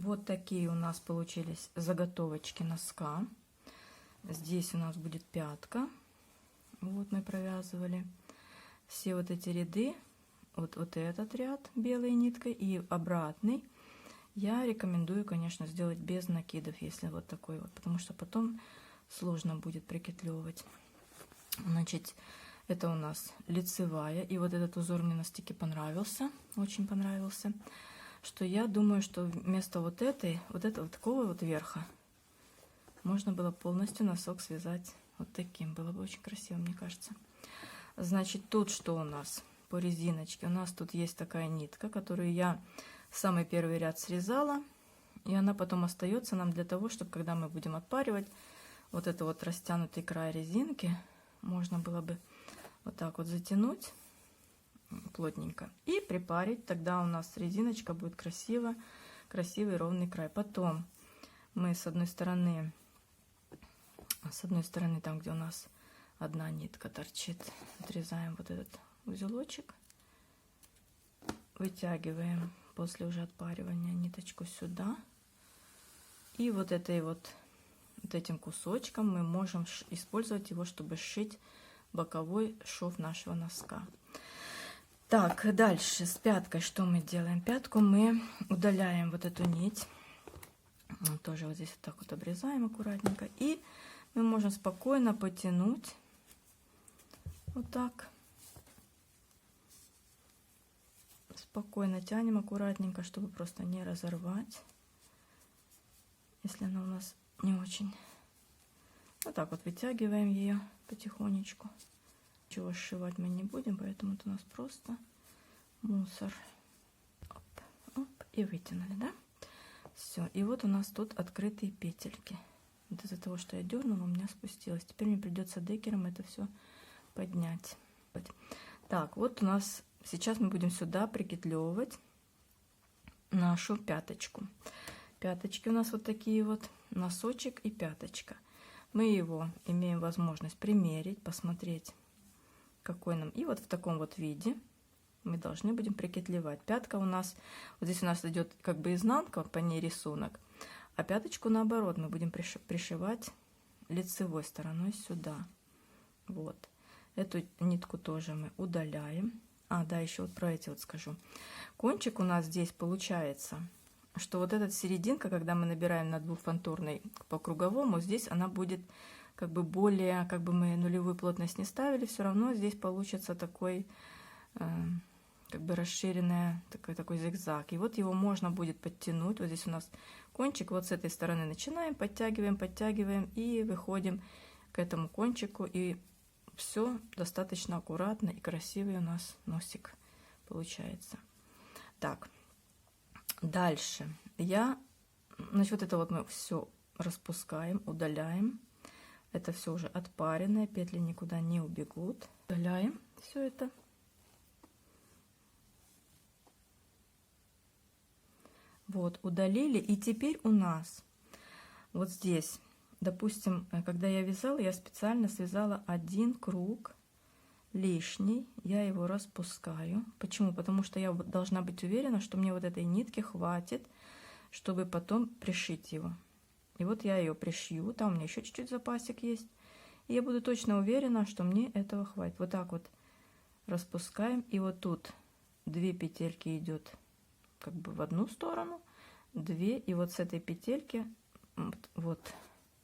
Вот такие у нас получились заготовочки носка. Здесь у нас будет пятка. Вот мы провязывали все вот эти ряды. Вот этот ряд белой ниткой и обратный. Я рекомендую, конечно, сделать без накидов, если вот такой вот, потому что потом сложно будет прикетлевывать. Значит, это у нас лицевая. И вот этот узор мне на стике понравился, очень понравился. Что я думаю, что вместо вот этого такого вот верха можно было полностью носок связать вот таким. Было бы очень красиво, мне кажется. Значит, тут что у нас по резиночке? У нас тут есть такая нитка, которую я самый первый ряд срезала. И она потом остается нам для того, чтобы когда мы будем отпаривать, вот это вот растянутый край резинки можно было бы вот так вот затянуть плотненько и припарить. Тогда у нас резиночка будет красивый ровный край. Потом мы с одной стороны там, где у нас одна нитка торчит, отрезаем вот этот узелочек, вытягиваем после уже отпаривания ниточку сюда, и вот этим кусочком мы можем использовать его, чтобы сшить боковой шов нашего носка. Так, дальше с пяткой что мы делаем? Пятку мы удаляем вот эту нить, тоже вот здесь вот так вот обрезаем аккуратненько, и мы можем спокойно потянуть вот так, спокойно тянем аккуратненько, чтобы просто не разорвать, если она у нас не очень. Вот так вот вытягиваем ее потихонечку. Ничего сшивать мы не будем, поэтому это у нас просто мусор. Оп, оп, и вытянули, да? Все, и вот у нас тут открытые петельки. Вот из-за того, что я дернула, у меня спустилось. Теперь мне придется декером это все поднять. Так, вот у нас сейчас мы будем сюда прикетлевывать нашу пяточку. Пяточки у нас вот такие вот, носочек и пяточка. Мы его имеем возможность примерить, посмотреть, какой нам. И вот в таком вот виде мы должны будем прикетлевать. Пятка у нас, вот здесь у нас идет как бы изнанка, по ней рисунок, а пяточку наоборот мы будем пришивать лицевой стороной сюда. Вот. Эту нитку тоже мы удаляем. А, да, еще вот про эти вот скажу. Кончик у нас здесь получается, что вот эта серединка, когда мы набираем на двухфантурной по круговому, здесь она будет как бы более, как бы мы нулевую плотность не ставили, все равно здесь получится такой, как бы расширенная, такой зигзаг. И вот его можно будет подтянуть. Вот здесь у нас кончик, вот с этой стороны начинаем, подтягиваем и выходим к этому кончику. И все достаточно аккуратно и красивый у нас носик получается. Так. Дальше значит, вот это вот мы все распускаем, удаляем. Это все уже отпаренное, петли никуда не убегут. Удаляем все это. Вот, удалили. И теперь у нас вот здесь, допустим, когда я вязала, я специально связала один круг лишний, я его распускаю. Почему? Потому что я должна быть уверена, что мне вот этой нитки хватит, чтобы потом пришить его. И вот я ее пришью, там у меня еще чуть-чуть запасик есть, и я буду точно уверена, что мне этого хватит. Вот так вот распускаем, и вот тут 2 петельки идет как бы в одну сторону, 2, и вот с этой петельки, вот,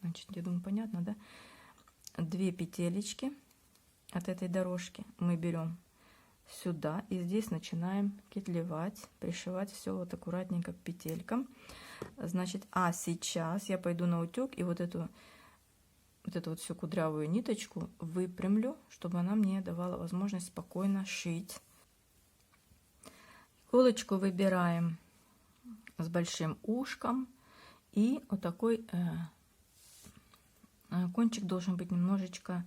значит, я думаю, понятно, да? 2 петелечки от этой дорожки мы берем сюда и здесь начинаем кетлевать, пришивать все вот аккуратненько к петелькам. Значит, а сейчас я пойду на утюг и вот эту вот всю кудрявую ниточку выпрямлю, чтобы она мне давала возможность спокойно шить. Иголочку выбираем с большим ушком, и вот такой кончик должен быть немножечко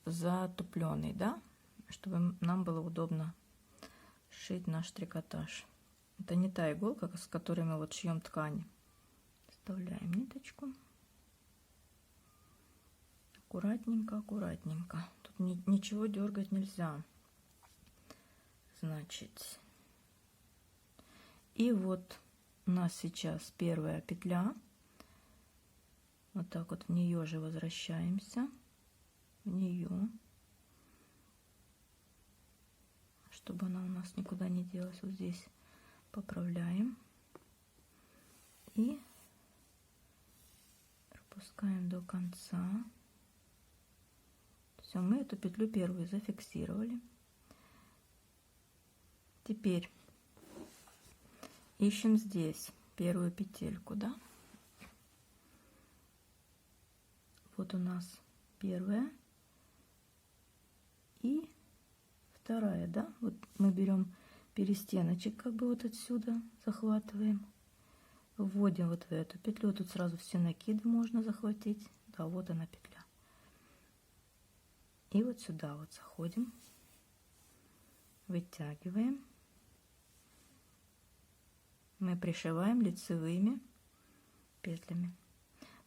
затупленный, да, чтобы нам было удобно шить наш трикотаж. Это не та иголка, с которой мы вот шьем ткани. Вставляем ниточку. Аккуратненько, аккуратненько. Тут ничего дергать нельзя. Значит, и вот у нас сейчас первая петля. Вот так вот в нее же возвращаемся, в нее, чтобы она у нас никуда не делась. Вот здесь поправляем и пропускаем до конца. Все, мы эту петлю первую зафиксировали. Теперь ищем здесь первую петельку, да? Вот у нас первая и вторая, да? Вот мы берем перестеночек, как бы вот отсюда захватываем, вводим вот в эту петлю. Тут сразу все накиды можно захватить. Да, вот она петля. И вот сюда вот заходим, вытягиваем. Мы пришиваем лицевыми петлями.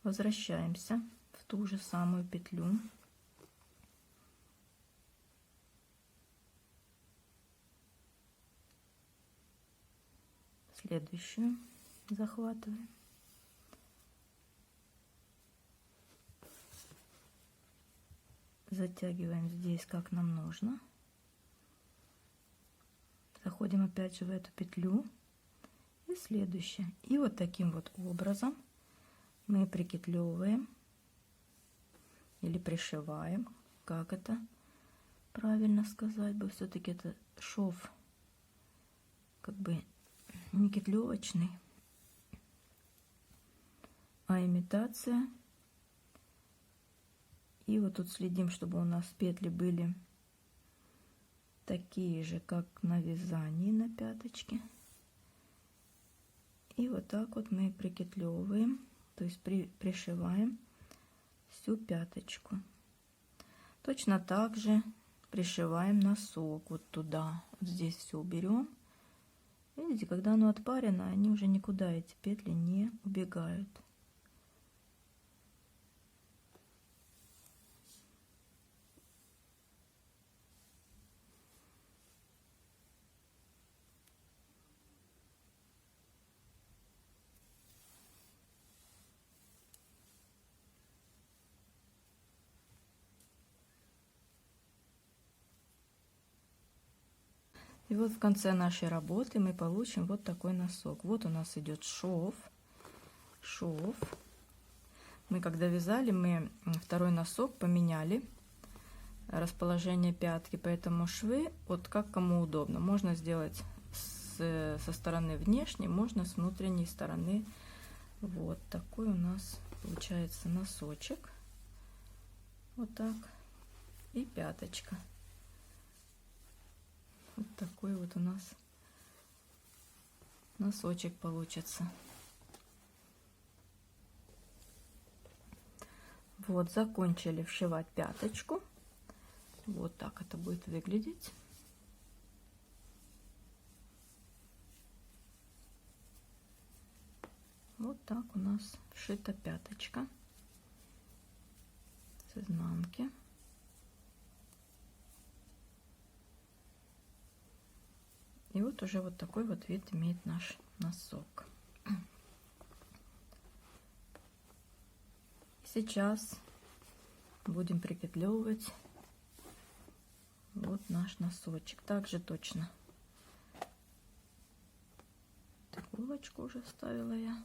Возвращаемся в ту же самую петлю. Следующую захватываем. Затягиваем здесь, как нам нужно. Заходим опять же в эту петлю. И следующая. И вот таким вот образом мы прикетлевываем или пришиваем, как это правильно сказать бы, все-таки это шов как бы не кетлевочный, а имитация. И вот тут следим, чтобы у нас петли были такие же, как на вязании на пяточке. И вот так вот мы прикетлевываем, то есть пришиваем всю пяточку. Точно так же пришиваем носок вот туда. Вот здесь все уберем. Видите, когда оно отпарено, они уже никуда, эти петли, не убегают. И вот в конце нашей работы мы получим вот такой носок. Вот у нас идет шов. Мы когда вязали, мы второй носок поменяли расположение пятки, поэтому швы вот как кому удобно. Можно сделать со стороны внешней, можно с внутренней стороны. Вот такой у нас получается носочек. Вот так. И пяточка. Вот такой вот у нас носочек получится. Вот, закончили вшивать пяточку. Вот так это будет выглядеть. Вот так у нас вшита пяточка с изнанки. И вот уже вот такой вот вид имеет наш носок. Сейчас будем прикетлевывать вот наш носочек. Также точно иголочку уже вставила я.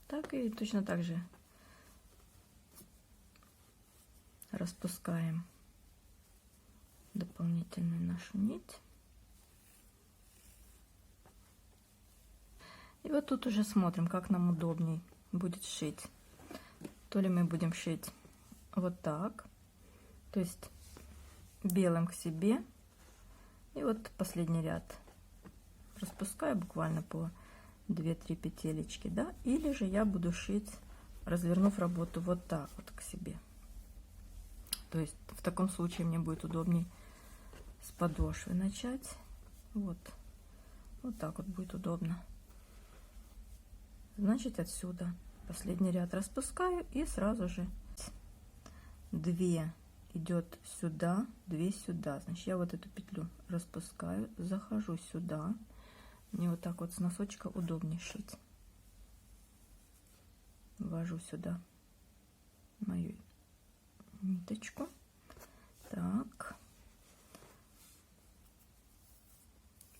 Так и точно так же распускаем дополнительную нашу нить. И вот тут уже смотрим, как нам удобней будет шить. То ли мы будем шить вот так, то есть белым к себе, и вот последний ряд распускаю буквально по 2-3 петелечки, да, или же я буду шить, развернув работу вот так вот к себе. То есть в таком случае мне будет удобней с подошвы начать. Вот так вот будет удобно. Значит, отсюда последний ряд распускаю и сразу же 2 идет сюда, 2 сюда. Значит, я вот эту петлю распускаю, захожу сюда, Мне вот так вот с носочка удобнее шить. Ввожу сюда мою ниточку. Так.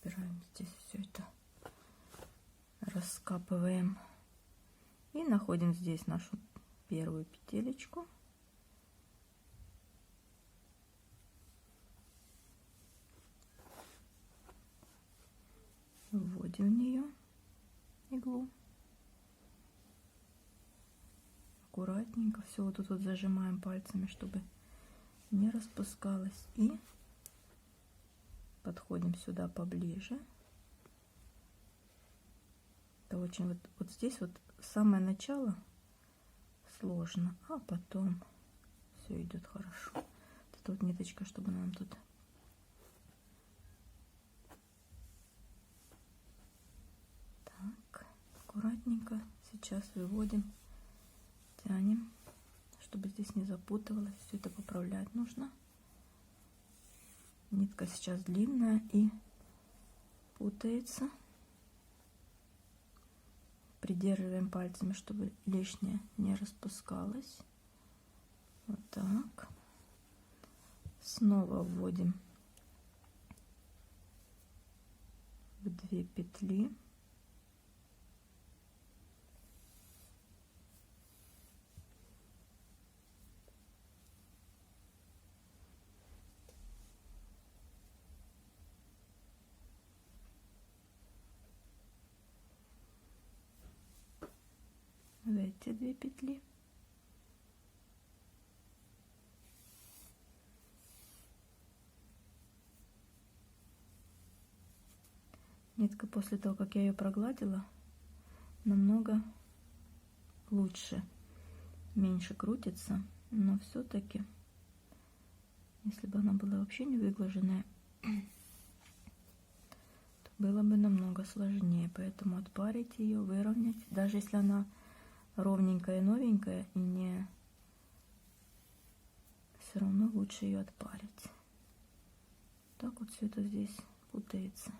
Убираем здесь все это. Раскапываем. И находим здесь нашу первую петелечку. Вводим в нее иглу. Аккуратненько все вот тут вот зажимаем пальцами, чтобы не распускалось. И подходим сюда поближе. Это очень вот здесь вот самое начало сложно, а потом все идет хорошо. Вот эта вот ниточка, чтобы нам тут так аккуратненько сейчас выводим, тянем, чтобы здесь не запутывалось. Все это поправлять нужно. Нитка сейчас длинная и путается. Придерживаем пальцами, чтобы лишнее не распускалось. Вот так. Снова вводим в 2 петли. В эти 2 петли. Нитка после того, как я ее прогладила, намного лучше, меньше крутится, но все-таки, если бы она была вообще не выглаженная, то было бы намного сложнее. Поэтому отпарить ее, выровнять, даже если она ровненькая, новенькая, и не, все равно лучше ее отпарить. Так вот все это здесь путается.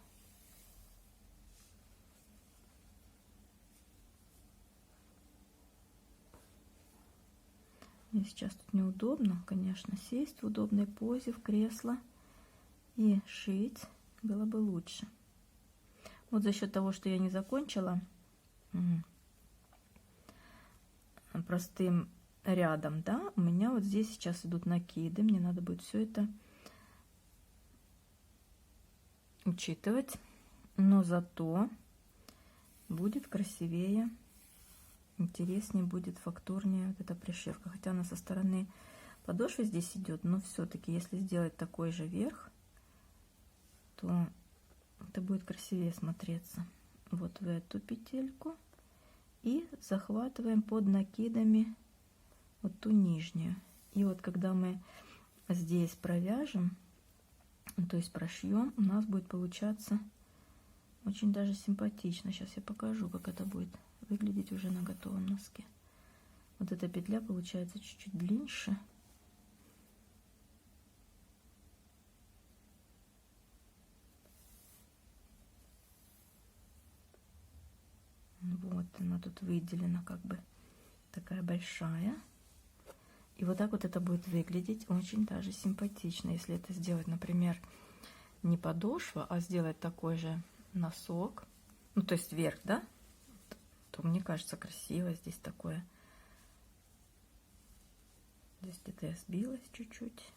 Мне сейчас тут неудобно, конечно, сесть в удобной позе в кресло и шить было бы лучше. Вот за счет того, что я не закончила простым рядом, да, у меня вот здесь сейчас идут накиды, мне надо будет все это учитывать, но зато будет красивее, интереснее будет, фактурнее вот эта пришивка. Хотя она со стороны подошвы здесь идет, но все-таки, если сделать такой же верх, то это будет красивее смотреться. Вот в эту петельку и захватываем под накидами вот ту нижнюю. И вот когда мы здесь провяжем, то есть прошьем, у нас будет получаться очень даже симпатично. Сейчас я покажу, как это будет выглядеть уже на готовом носке. Вот эта петля получается чуть-чуть длиннее. Вот она тут выделена, как бы такая большая. И вот так вот это будет выглядеть очень даже симпатично. Если это сделать, например, не подошва, а сделать такой же носок, ну то есть верх, да, то мне кажется красиво. Здесь такое, здесь где-то я сбилась чуть-чуть,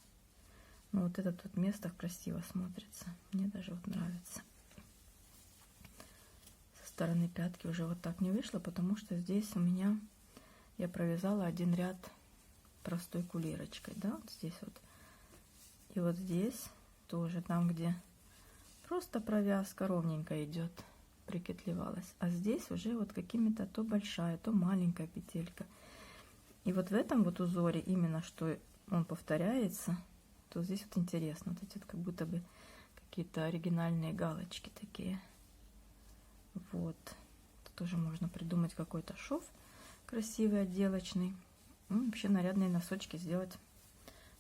но вот это вот место красиво смотрится, мне даже вот нравится. Со стороны пятки уже вот так не вышло, потому что здесь у меня я провязала один ряд простой кулирочкой, да, вот здесь вот, и вот здесь тоже, там где просто провязка ровненько идет, прикетлевалась, а здесь уже вот какими-то то большая, то маленькая петелька. И вот в этом вот узоре именно что он повторяется, то здесь вот интересно, вот эти вот как будто бы какие-то оригинальные галочки такие. Вот тут тоже можно придумать какой-то шов красивый, отделочный. Ну, вообще нарядные носочки сделать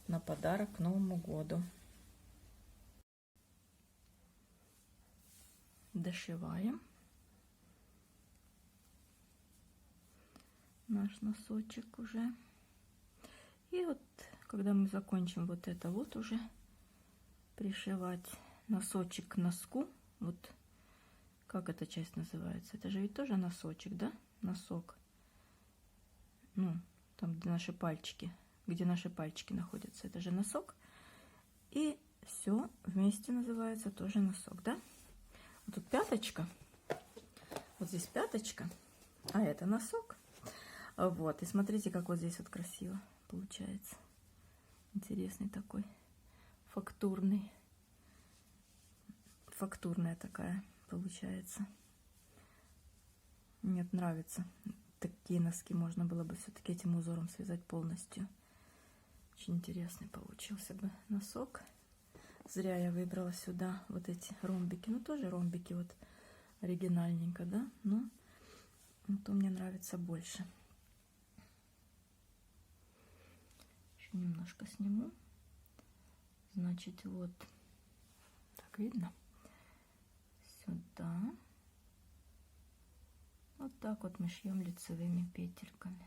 на подарок к Новому году. дошиваем наш носочек уже. И вот, когда мы закончим вот это вот уже пришивать носочек к носку, вот как эта часть называется? Это же ведь тоже носочек, да? Носок. Ну, там, где наши пальчики находятся, это же носок. И все вместе называется тоже носок, да? Вот тут пяточка, вот здесь пяточка, а это носок. Вот, и смотрите, как вот здесь вот красиво получается. Интересный такой, фактурная такая получается. Мне нравится. Такие носки можно было бы все-таки этим узором связать полностью. Очень интересный получился бы носок. Зря я выбрала сюда вот эти ромбики. Ну, тоже ромбики вот оригинальненько, да? Но то мне нравится больше. Еще немножко сниму. Значит, вот так видно. Сюда. Вот так вот мы шьем лицевыми петельками.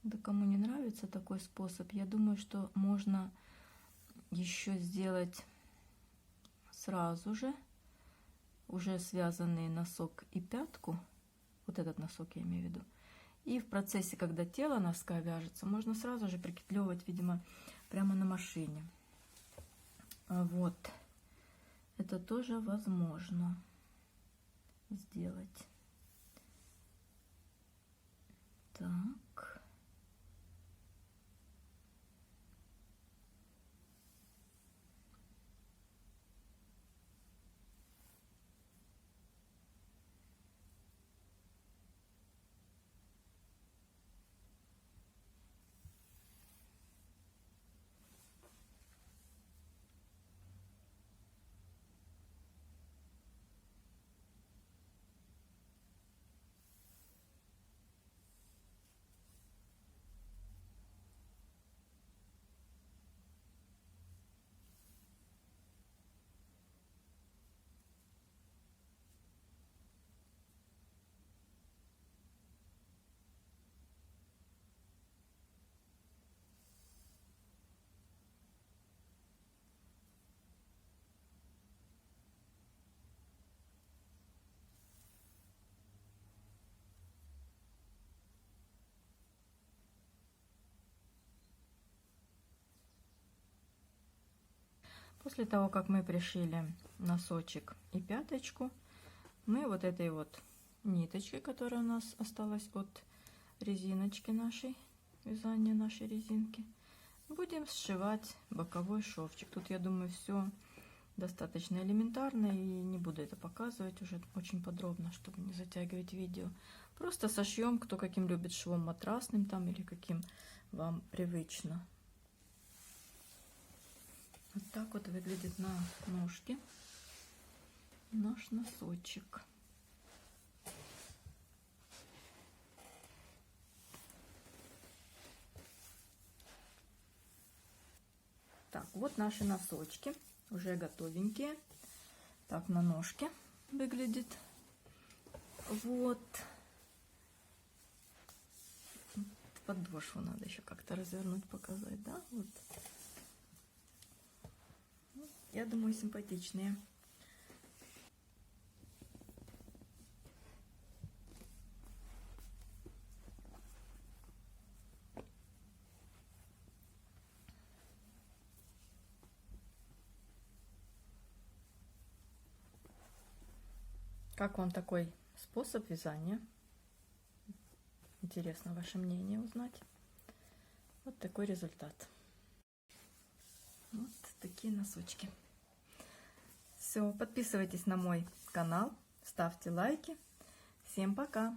Да кому не нравится такой способ, я думаю, что можно еще сделать сразу же уже связанный носок и пятку. Вот этот носок я имею в виду. И в процессе, когда тело носка вяжется, можно сразу же прикреплевывать, видимо, прямо на машине. Вот. Это тоже возможно сделать. Так. После того, как мы пришили носочек и пяточку, мы вот этой вот ниточкой, которая у нас осталась от резиночки нашей, вязания нашей резинки, будем сшивать боковой шовчик. Тут, я думаю, все достаточно элементарно, и не буду это показывать уже очень подробно, чтобы не затягивать видео. Просто сошьем, кто каким любит швом, матрасным там или каким вам привычно. Вот так вот выглядит на ножке наш носочек. Так, вот наши носочки, уже готовенькие. Так, на ножке выглядит. Вот. Подошву надо еще как-то развернуть, показать, да? Вот. Я думаю, симпатичные. Как вам такой способ вязания? Интересно ваше мнение узнать. Вот такой результат. Вот такие носочки. Все, подписывайтесь на мой канал, ставьте лайки. Всем пока!